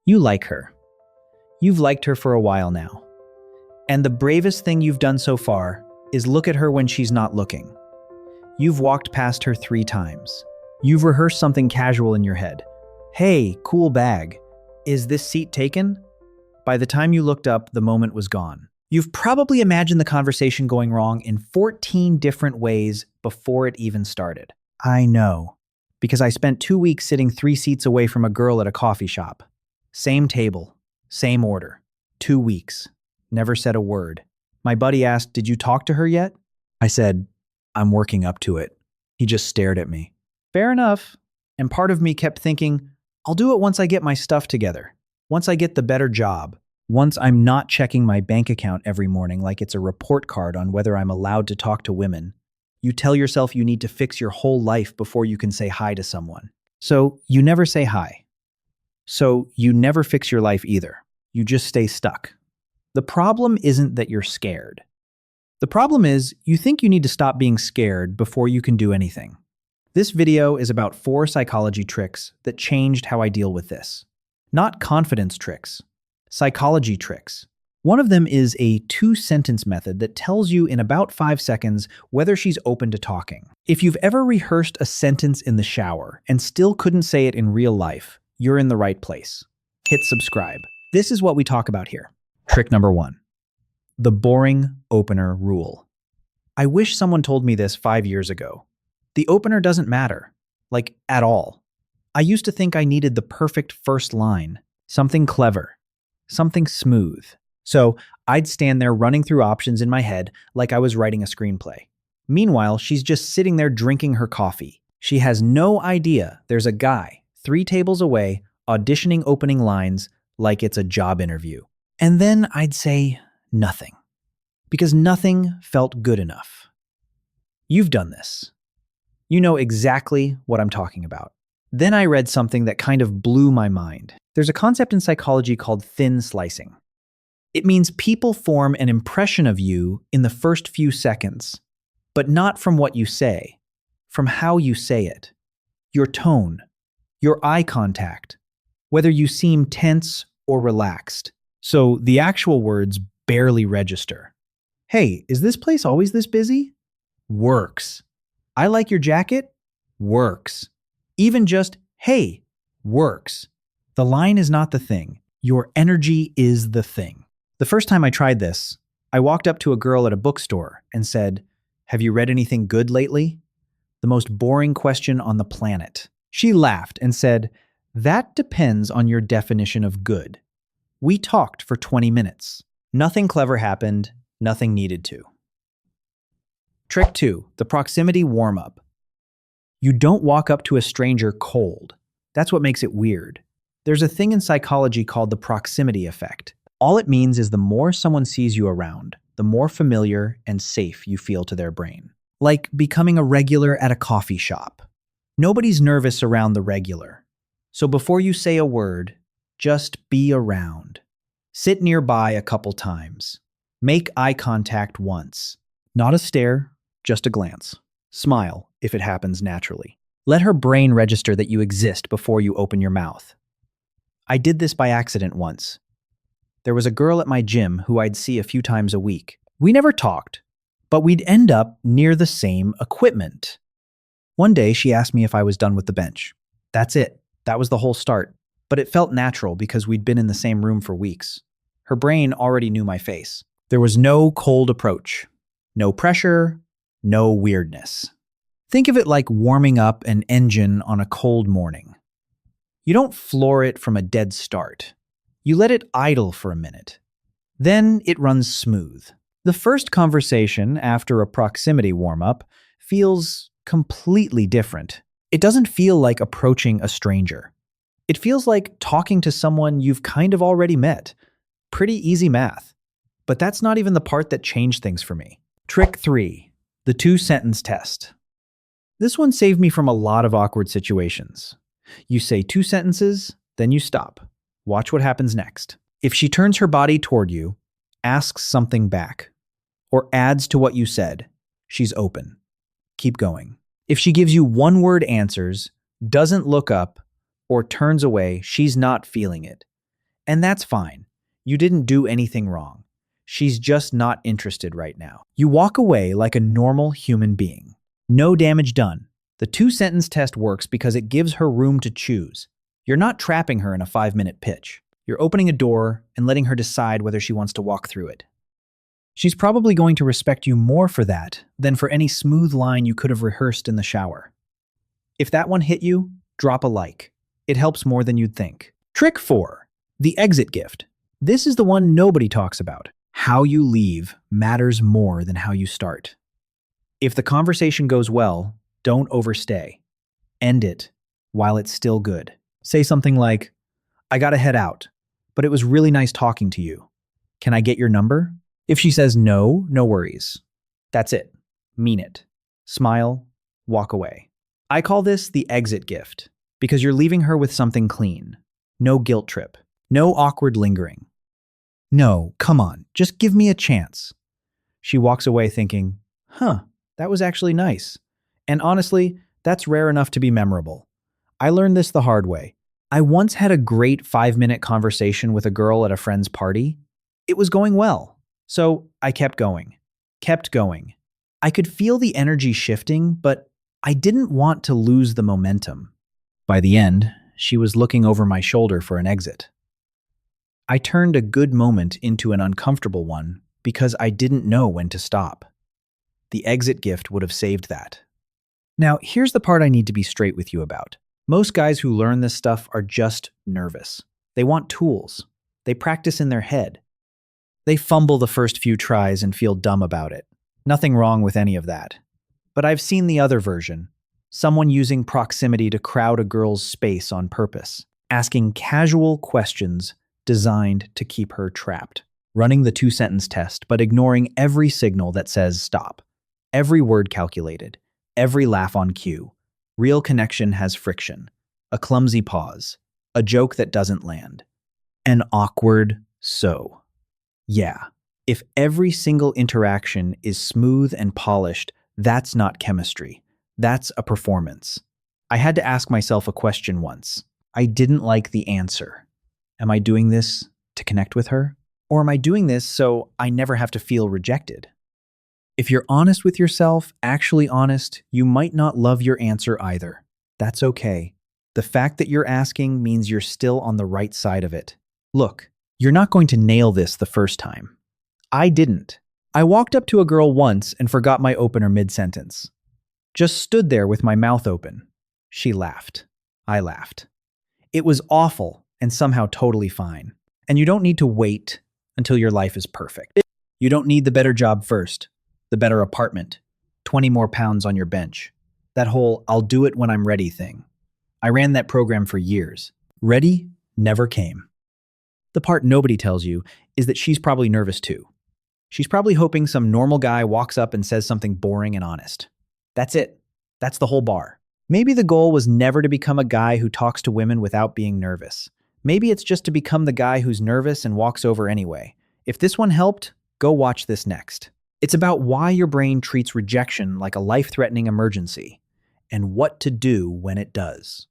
You like her. You've liked her for a while now. And the bravest thing you've done so far is look at her when she's not looking. You've walked past her 3 times. You've rehearsed something casual in your head. Hey, cool bag. Is this seat taken? By the time you looked up, the moment was gone. You've probably imagined the conversation going wrong in 14 different ways before it even started. I know, because I spent 2 weeks sitting 3 seats away from a girl at a coffee shop. Same table, same order. 2 weeks. Never said a word. My buddy asked, "Did you talk to her yet?" I said, "I'm working up to it." He just stared at me. Fair enough. And part of me kept thinking, I'll do it once I get my stuff together. Once I get the better job. Once I'm not checking my bank account every morning like it's a report card on whether I'm allowed to talk to women. You tell yourself you need to fix your whole life before you can say hi to someone. So you never say hi. So you never fix your life either. You just stay stuck. The problem isn't that you're scared. The problem is you think you need to stop being scared before you can do anything. This video is about 4 psychology tricks that changed how I deal with this. Not confidence tricks, psychology tricks. One of them is a 2-sentence method that tells you in about 5 seconds whether she's open to talking. If you've ever rehearsed a sentence in the shower and still couldn't say it in real life, you're in the right place. Hit subscribe. This is what we talk about here. Trick number 1. The boring opener rule. I wish someone told me this 5 years ago. The opener doesn't matter, like at all. I used to think I needed the perfect first line, something clever, something smooth. So I'd stand there running through options in my head like I was writing a screenplay. Meanwhile, she's just sitting there drinking her coffee. She has no idea there's a guy 3 tables away auditioning opening lines like it's a job interview. And then I'd say nothing, because nothing felt good enough. You've done this. You know exactly what I'm talking about. Then I read something that kind of blew my mind. There's a concept in psychology called thin slicing. It means people form an impression of you in the first few seconds, but not from what you say, from how you say it, your tone, your eye contact, whether you seem tense or relaxed. So the actual words barely register. Hey, is this place always this busy? Works. I like your jacket? Works. Even just, hey, works. The line is not the thing. Your energy is the thing. The first time I tried this, I walked up to a girl at a bookstore and said, "Have you read anything good lately?" The most boring question on the planet. She laughed and said, "That depends on your definition of good." We talked for 20 minutes. Nothing clever happened, nothing needed to. Trick 2, the proximity warm-up. You don't walk up to a stranger cold. That's what makes it weird. There's a thing in psychology called the proximity effect. All it means is the more someone sees you around, the more familiar and safe you feel to their brain. Like becoming a regular at a coffee shop. Nobody's nervous around the regular. So before you say a word, just be around. Sit nearby a couple times. Make eye contact once. Not a stare, just a glance. Smile if it happens naturally. Let her brain register that you exist before you open your mouth. I did this by accident once. There was a girl at my gym who I'd see a few times a week. We never talked, but we'd end up near the same equipment. One day she asked me if I was done with the bench. That's it. That was the whole start. But it felt natural because we'd been in the same room for weeks. Her brain already knew my face. There was no cold approach. No pressure. No weirdness. Think of it like warming up an engine on a cold morning. You don't floor it from a dead start. You let it idle for a minute. Then it runs smooth. The first conversation after a proximity warm-up feels completely different. It doesn't feel like approaching a stranger. It feels like talking to someone you've kind of already met. Pretty easy math. But that's not even the part that changed things for me. Trick 3, the 2-sentence test. This one saved me from a lot of awkward situations. You say 2 sentences, then you stop. Watch what happens next. If she turns her body toward you, asks something back, or adds to what you said, she's open. Keep going. If she gives you 1-word answers, doesn't look up, or turns away, she's not feeling it. And that's fine. You didn't do anything wrong. She's just not interested right now. You walk away like a normal human being. No damage done. The two-sentence test works because it gives her room to choose. You're not trapping her in a 5-minute pitch. You're opening a door and letting her decide whether she wants to walk through it. She's probably going to respect you more for that than for any smooth line you could have rehearsed in the shower. If that one hit you, drop a like. It helps more than you'd think. Trick 4. The exit gift. This is the one nobody talks about. How you leave matters more than how you start. If the conversation goes well, don't overstay. End it while it's still good. Say something like, I gotta head out, but it was really nice talking to you. Can I get your number? If she says no, no worries. That's it. Mean it. Smile, walk away. I call this the exit gift because you're leaving her with something clean. No guilt trip. No awkward lingering. No, come on, just give me a chance. She walks away thinking, that was actually nice. And honestly, that's rare enough to be memorable. I learned this the hard way. I once had a great 5-minute conversation with a girl at a friend's party. It was going well, so I kept going. I could feel the energy shifting, but I didn't want to lose the momentum. By the end, she was looking over my shoulder for an exit. I turned a good moment into an uncomfortable one because I didn't know when to stop. The exit gift would have saved that. Now, here's the part I need to be straight with you about. Most guys who learn this stuff are just nervous. They want tools. They practice in their head. They fumble the first few tries and feel dumb about it. Nothing wrong with any of that. But I've seen the other version. Someone using proximity to crowd a girl's space on purpose, asking casual questions designed to keep her trapped, running the two-sentence test but ignoring every signal that says stop, every word calculated, every laugh on cue. Real connection has friction, a clumsy pause, a joke that doesn't land, an awkward so. Yeah, if every single interaction is smooth and polished, that's not chemistry. That's a performance. I had to ask myself a question once. I didn't like the answer. Am I doing this to connect with her? Or am I doing this so I never have to feel rejected? If you're honest with yourself, actually honest, you might not love your answer either. That's okay. The fact that you're asking means you're still on the right side of it. Look, you're not going to nail this the first time. I didn't. I walked up to a girl once and forgot my opener mid-sentence. Just stood there with my mouth open. She laughed. I laughed. It was awful and somehow totally fine. And you don't need to wait until your life is perfect. You don't need the better job first, the better apartment, 20 more pounds on your bench. That whole I'll do it when I'm ready thing. I ran that program for years. Ready never came. The part nobody tells you is that she's probably nervous too. She's probably hoping some normal guy walks up and says something boring and honest. That's it. That's the whole bar. Maybe the goal was never to become a guy who talks to women without being nervous. Maybe it's just to become the guy who's nervous and walks over anyway. If this one helped, go watch this next. It's about why your brain treats rejection like a life-threatening emergency and what to do when it does.